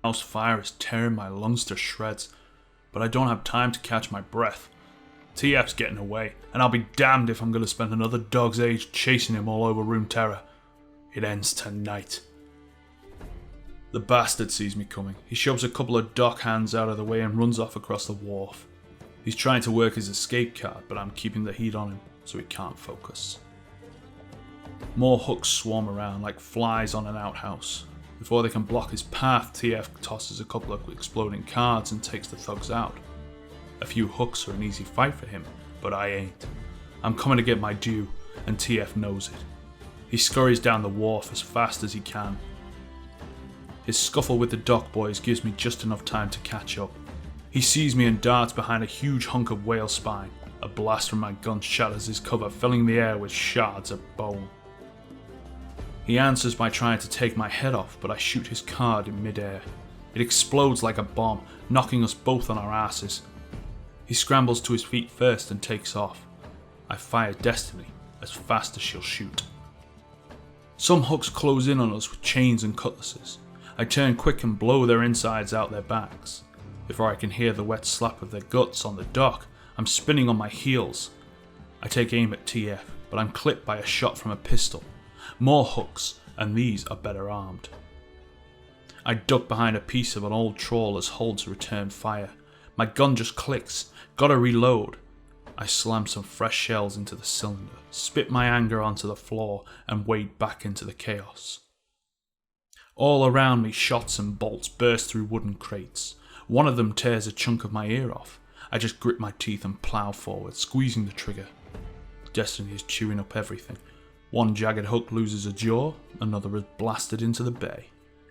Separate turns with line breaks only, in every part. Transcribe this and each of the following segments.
House fire is tearing my lungs to shreds, but I don't have time to catch my breath. TF's getting away, and I'll be damned if I'm going to spend another dog's age chasing him all over Room Terror. It ends tonight. The bastard sees me coming. He shoves a couple of dock hands out of the way and runs off across the wharf. He's trying to work his escape card, but I'm keeping the heat on him so he can't focus. More hooks swarm around like flies on an outhouse. Before they can block his path, TF tosses a couple of exploding cards and takes the thugs out. A few hooks are an easy fight for him, but I ain't. I'm coming to get my due, and TF knows it. He scurries down the wharf as fast as he can. His scuffle with the dock boys gives me just enough time to catch up. He sees me and darts behind a huge hunk of whale spine. A blast from my gun shatters his cover, filling the air with shards of bone. He answers by trying to take my head off, but I shoot his card in midair. It explodes like a bomb, knocking us both on our asses. He scrambles to his feet first and takes off. I fire Destiny as fast as she'll shoot. Some hooks close in on us with chains and cutlasses. I turn quick and blow their insides out their backs. Before I can hear the wet slap of their guts on the dock, I'm spinning on my heels. I take aim at TF, but I'm clipped by a shot from a pistol. More hooks, and these are better armed. I duck behind a piece of an old trawl as holds return fire. My gun just clicks. Gotta reload. I slam some fresh shells into the cylinder, spit my anger onto the floor, and wade back into the chaos. All around me, shots and bolts burst through wooden crates. One of them tears a chunk of my ear off. I just grit my teeth and plow forward, squeezing the trigger. Destiny is chewing up everything. One jagged hook loses a jaw, another is blasted into the bay.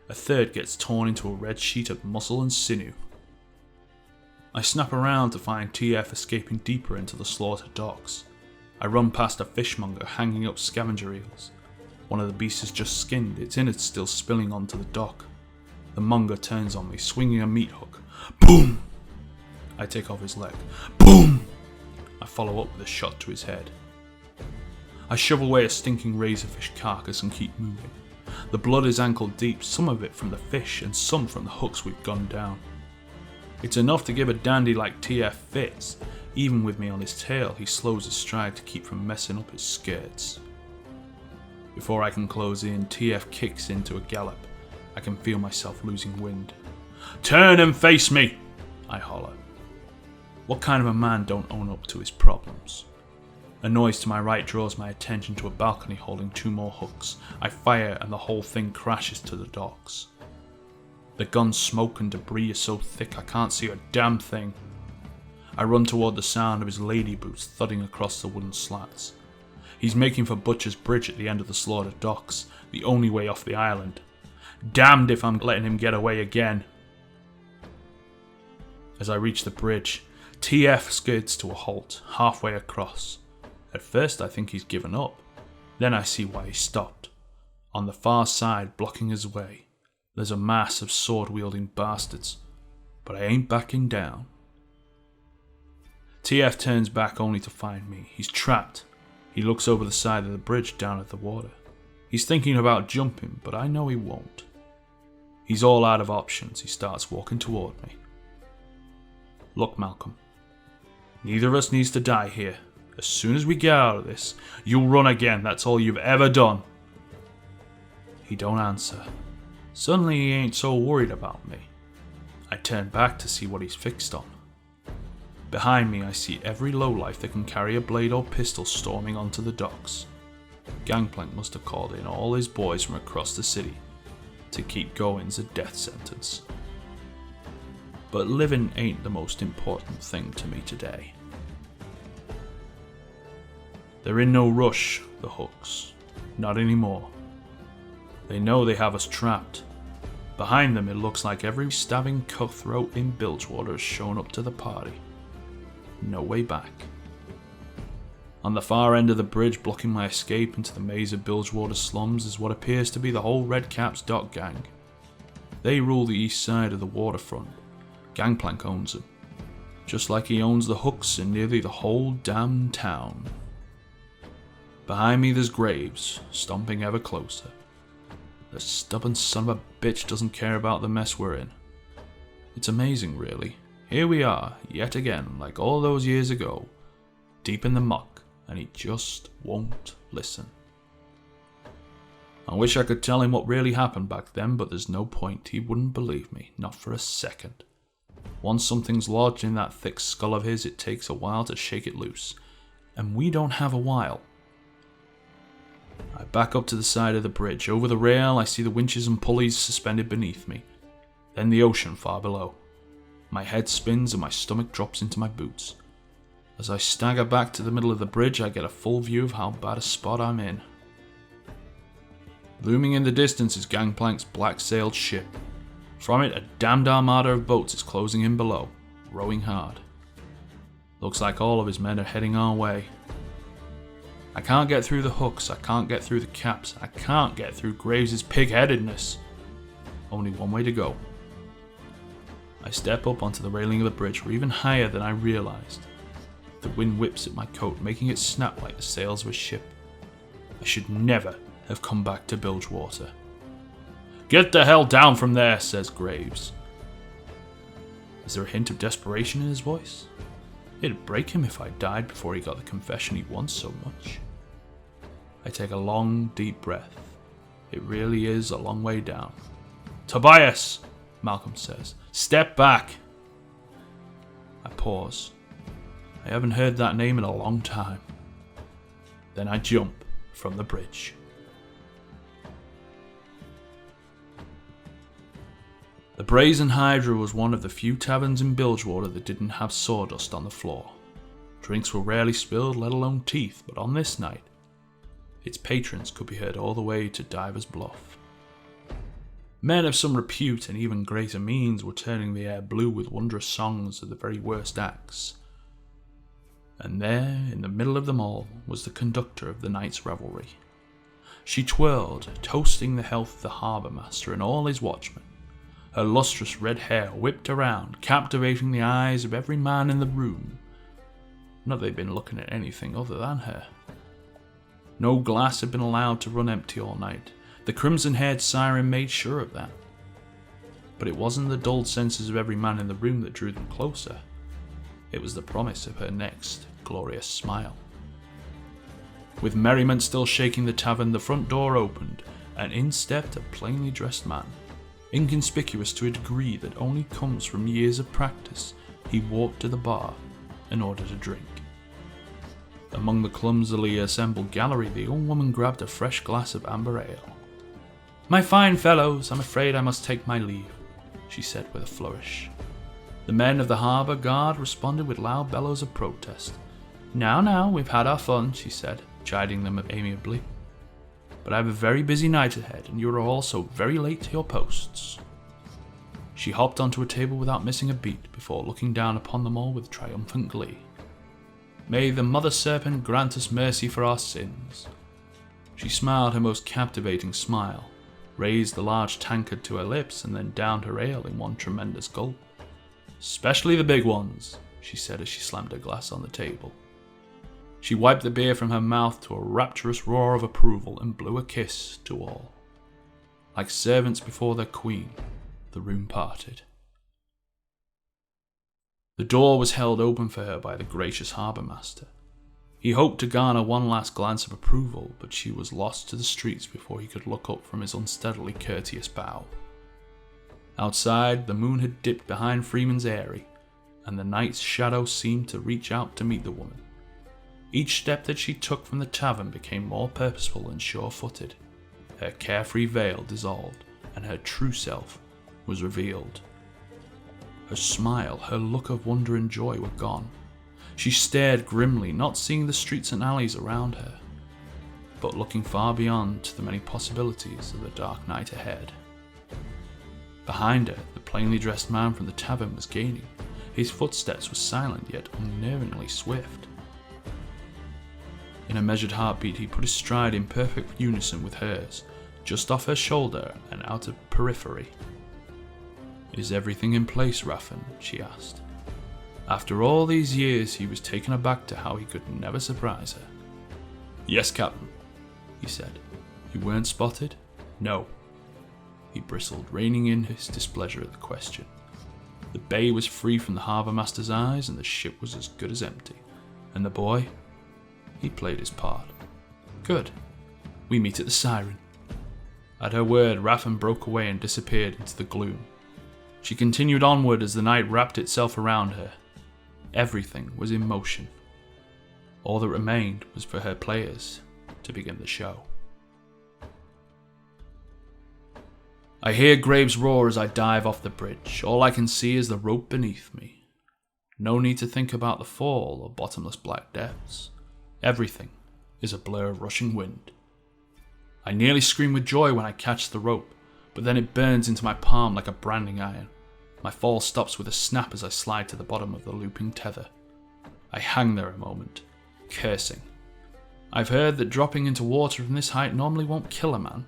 A third gets torn into a red sheet of muscle and sinew. I snap around to find TF escaping deeper into the slaughtered docks. I run past a fishmonger hanging up scavenger eels. One of the beasts is just skinned, its innards still spilling onto the dock. The monger turns on me, swinging a meat hook. Boom! I take off his leg. Boom! I follow up with a shot to his head. I shove away a stinking razorfish carcass and keep moving. The blood is ankle deep, some of it from the fish and some from the hooks we've gunned down. It's enough to give a dandy like TF fits. Even with me on his tail, he slows his stride to keep from messing up his skirts. Before I can close in, TF kicks into a gallop. I can feel myself losing wind. Turn and face me! I holler. What kind of a man don't own up to his problems? A noise to my right draws my attention to a balcony holding two more hooks. I fire and the whole thing crashes to the docks. The gun's smoke and debris is so thick I can't see a damn thing. I run toward the sound of his lady boots thudding across the wooden slats. He's making for Butcher's Bridge at the end of the slaughtered docks, the only way off the island. Damned if I'm letting him get away again. As I reach the bridge, TF skids to a halt, halfway across. At first I think he's given up. Then I see why he stopped. On the far side, blocking his way, there's a mass of sword-wielding bastards. But I ain't backing down. TF turns back only to find me. He's trapped. He looks over the side of the bridge down at the water. He's thinking about jumping, but I know he won't. He's all out of options. He starts walking toward me. Look, Malcolm. Neither of us needs to die here. As soon as we get out of this, you'll run again. That's all you've ever done. He don't answer. Suddenly he ain't so worried about me. I turn back to see what he's fixed on. Behind me I see every lowlife that can carry a blade or pistol storming onto the docks. Gangplank must have called in all his boys from across the city. To keep going's a death sentence. But living ain't the most important thing to me today. They're in no rush, the hooks. Not anymore. They know they have us trapped. Behind them it looks like every stabbing cutthroat in Bilgewater has shown up to the party. No way back. On the far end of the bridge, blocking my escape into the maze of Bilgewater slums, is what appears to be the whole Red Caps dock gang. They rule the east side of the waterfront. Gangplank owns them. Just like he owns the hooks in nearly the whole damn town. Behind me there's Graves, stomping ever closer. The stubborn son of a bitch doesn't care about the mess we're in. It's amazing, really. Here we are, yet again, like all those years ago, deep in the muck, and he just won't listen. I wish I could tell him what really happened back then, but there's no point. He wouldn't believe me, not for a second. Once something's lodged in that thick skull of his, it takes a while to shake it loose. And we don't have a while. I back up to the side of the bridge. Over the rail, I see the winches and pulleys suspended beneath me. Then the ocean far below. My head spins and my stomach drops into my boots. As I stagger back to the middle of the bridge, I get a full view of how bad a spot I'm in. Looming in the distance is Gangplank's black-sailed ship. From it, a damned armada of boats is closing in below, rowing hard. Looks like all of his men are heading our way. I can't get through the hooks, I can't get through the caps, I can't get through Graves' pig-headedness. Only one way to go. I step up onto the railing of the bridge, we're even higher than I realised. The wind whips at my coat, making it snap like the sails of a ship. I should never have come back to Bilgewater. "Get the hell down from there," says Graves. Is there a hint of desperation in his voice? It'd break him if I died before he got the confession he wants so much. I take a long, deep breath. It really is a long way down. "Tobias," Malcolm says, "step back." I pause. I haven't heard that name in a long time. Then I jump from the bridge. The Brazen Hydra was one of the few taverns in Bilgewater that didn't have sawdust on the floor. Drinks were rarely spilled, let alone teeth, but on this night, its patrons could be heard all the way to Diver's Bluff. Men of some repute and even greater means were turning the air blue with wondrous songs of the very worst acts. And there, in the middle of them all, was the conductor of the night's revelry. She twirled, toasting the health of the harbour master and all his watchmen. Her lustrous red hair whipped around, captivating the eyes of every man in the room. Not that they'd been looking at anything other than her. No glass had been allowed to run empty all night. The crimson-haired siren made sure of that. But it wasn't the dulled senses of every man in the room that drew them closer. It was the promise of her next glorious smile. With merriment still shaking the tavern, the front door opened, and in stepped a plainly dressed man. Inconspicuous to a degree that only comes from years of practice, he walked to the bar and ordered a drink. Among the clumsily assembled gallery, the young woman grabbed a fresh glass of amber ale. "My fine fellows, I'm afraid I must take my leave," she said with a flourish. The men of the harbour guard responded with loud bellows of protest. Now, we've had our fun," she said, chiding them amiably. "But I have a very busy night ahead, and you are also very late to your posts." She hopped onto a table without missing a beat before looking down upon them all with triumphant glee. "May the Mother Serpent grant us mercy for our sins." She smiled her most captivating smile, raised the large tankard to her lips, and then downed her ale in one tremendous gulp. "Especially the big ones," she said as she slammed her glass on the table. She wiped the beer from her mouth to a rapturous roar of approval and blew a kiss to all. Like servants before their queen, the room parted. The door was held open for her by the gracious harbour master. He hoped to garner one last glance of approval, but she was lost to the streets before he could look up from his unsteadily courteous bow. Outside, the moon had dipped behind Freeman's Eyrie, and the night's shadow seemed to reach out to meet the woman. Each step that she took from the tavern became more purposeful and sure-footed. Her carefree veil dissolved, and her true self was revealed. Her smile, her look of wonder and joy were gone. She stared grimly, not seeing the streets and alleys around her, but looking far beyond to the many possibilities of the dark night ahead. Behind her, the plainly dressed man from the tavern was gaining. His footsteps were silent yet unnervingly swift. In a measured heartbeat, he put his stride in perfect unison with hers, just off her shoulder and out of periphery. "Is everything in place, Raffen?" she asked. After all these years, he was taken aback to how he could never surprise her. "Yes, Captain," he said. "You weren't spotted?" "No." He bristled, reining in his displeasure at the question. The bay was free from the harbour master's eyes and the ship was as good as empty. And the boy? He played his part. Good. We meet at the Siren. At her word, Raffen broke away and disappeared into the gloom. She continued onward as the night wrapped itself around her. Everything was in motion. All that remained was for her players to begin the show. I hear Graves roar as I dive off the bridge. All I can see is the rope beneath me. No need to think about the fall or bottomless black depths. Everything is a blur of rushing wind. I nearly scream with joy when I catch the rope, but then it burns into my palm like a branding iron. My fall stops with a snap as I slide to the bottom of the looping tether. I hang there a moment, cursing. I've heard that dropping into water from this height normally won't kill a man,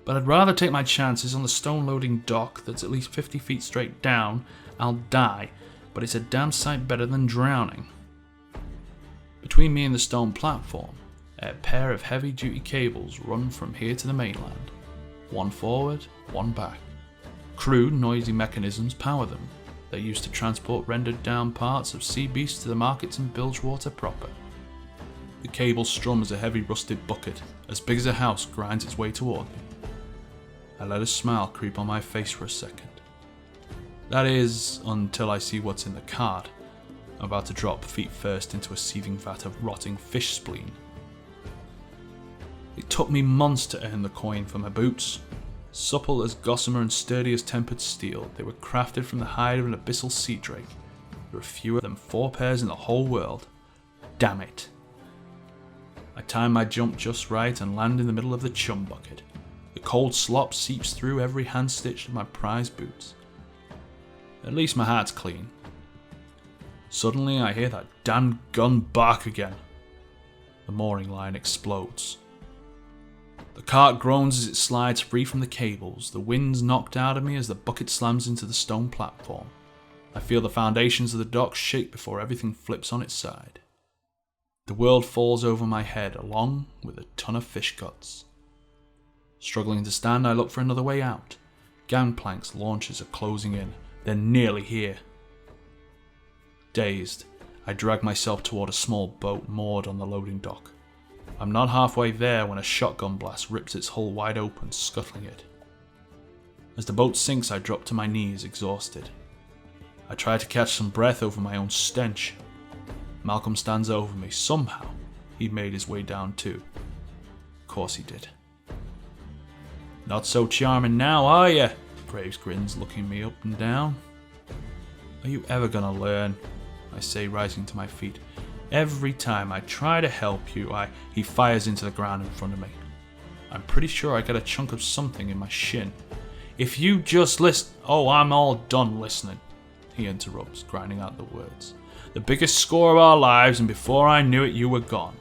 but I'd rather take my chances on the stone-loading dock that's at least 50 feet straight down. I'll die, but it's a damn sight better than drowning. Between me and the stone platform, a pair of heavy-duty cables run from here to the mainland. One forward, one back. Crude, noisy mechanisms power them. They're used to transport rendered-down parts of sea beasts to the markets in Bilgewater proper. The cable strum as a heavy rusted bucket, as big as a house, grinds its way toward me. I let a smile creep on my face for a second. That is, until I see what's in the cart. I'm about to drop feet first into a seething vat of rotting fish spleen. It took me months to earn the coin for my boots. Supple as gossamer and sturdy as tempered steel, they were crafted from the hide of an abyssal sea drake. There are fewer than 4 pairs in the whole world. Damn it. I time my jump just right and land in the middle of the chum bucket. The cold slop seeps through every hand stitch of my prized boots. At least my heart's clean. Suddenly I hear that damned gun bark again. The mooring line explodes. The cart groans as it slides free from the cables. The wind's knocked out of me as the bucket slams into the stone platform. I feel the foundations of the dock shake before everything flips on its side. The world falls over my head along with a ton of fish guts. Struggling to stand, I look for another way out. Gangplank's launches are closing in. They're nearly here. Dazed, I drag myself toward a small boat moored on the loading dock. I'm not halfway there when a shotgun blast rips its hull wide open, scuttling it. As the boat sinks, I drop to my knees, exhausted. I try to catch some breath over my own stench. Malcolm stands over me. Somehow, he made his way down too. Of course he did. Not so charming now, are you? Graves grins, looking me up and down. Are you ever gonna learn? I say, rising to my feet. Every time I try to help you, he fires into the ground in front of me. I'm pretty sure I get a chunk of something in my shin. If you just listen... Oh, I'm all done listening, he interrupts, grinding out the words. The biggest score of our lives, and before I knew it, you were gone.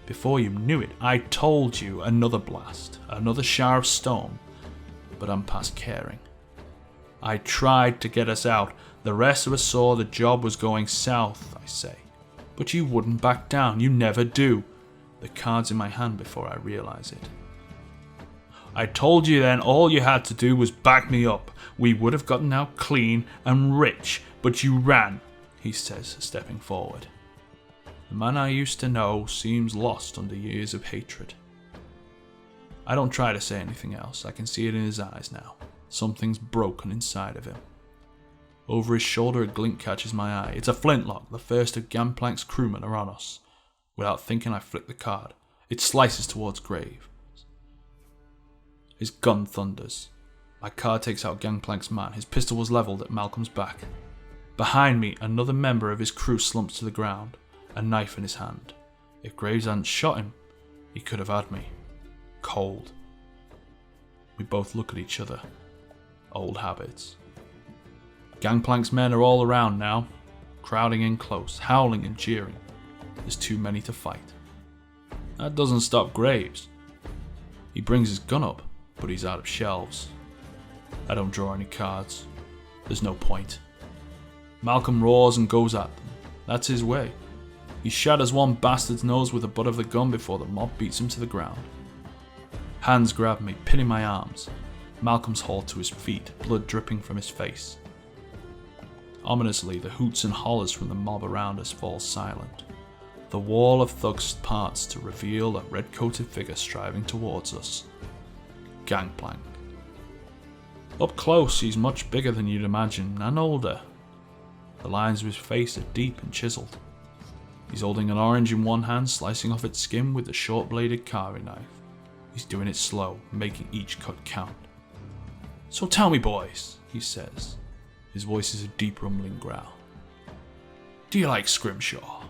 Before you knew it, I told you another blast, another shower of stone, but I'm past caring. I tried to get us out. The rest of us saw the job was going south, I say. But you wouldn't back down. You never do. The card's in my hand before I realize it. I told you then all you had to do was back me up. We would have gotten out clean and rich, but you ran, he says, stepping forward. The man I used to know seems lost under years of hatred. I don't try to say anything else. I can see it in his eyes now. Something's broken inside of him. Over his shoulder, a glint catches my eye. It's a flintlock. The first of Gangplank's crewmen are on us. Without thinking, I flick the card. It slices towards Graves. His gun thunders. My card takes out Gangplank's man. His pistol was levelled at Malcolm's back. Behind me, another member of his crew slumps to the ground, a knife in his hand. If Graves hadn't shot him, he could have had me. Cold. We both look at each other. Old habits. Gangplank's men are all around now, crowding in close, howling and jeering. There's too many to fight. That doesn't stop Graves. He brings his gun up, but he's out of shells. I don't draw any cards. There's no point. Malcolm roars and goes at them. That's his way. He shatters one bastard's nose with the butt of the gun before the mob beats him to the ground. Hands grab me, pinning my arms. Malcolm's hauled to his feet, blood dripping from his face. Ominously, the hoots and hollers from the mob around us fall silent. The wall of thugs parts to reveal a red-coated figure striving towards us. Gangplank. Up close, he's much bigger than you'd imagine, and older. The lines of his face are deep and chiseled. He's holding an orange in one hand, slicing off its skin with a short-bladed carving knife. He's doing it slow, making each cut count. "So tell me, boys," he says. His voice is a deep rumbling growl. "Do you like Scrimshaw?"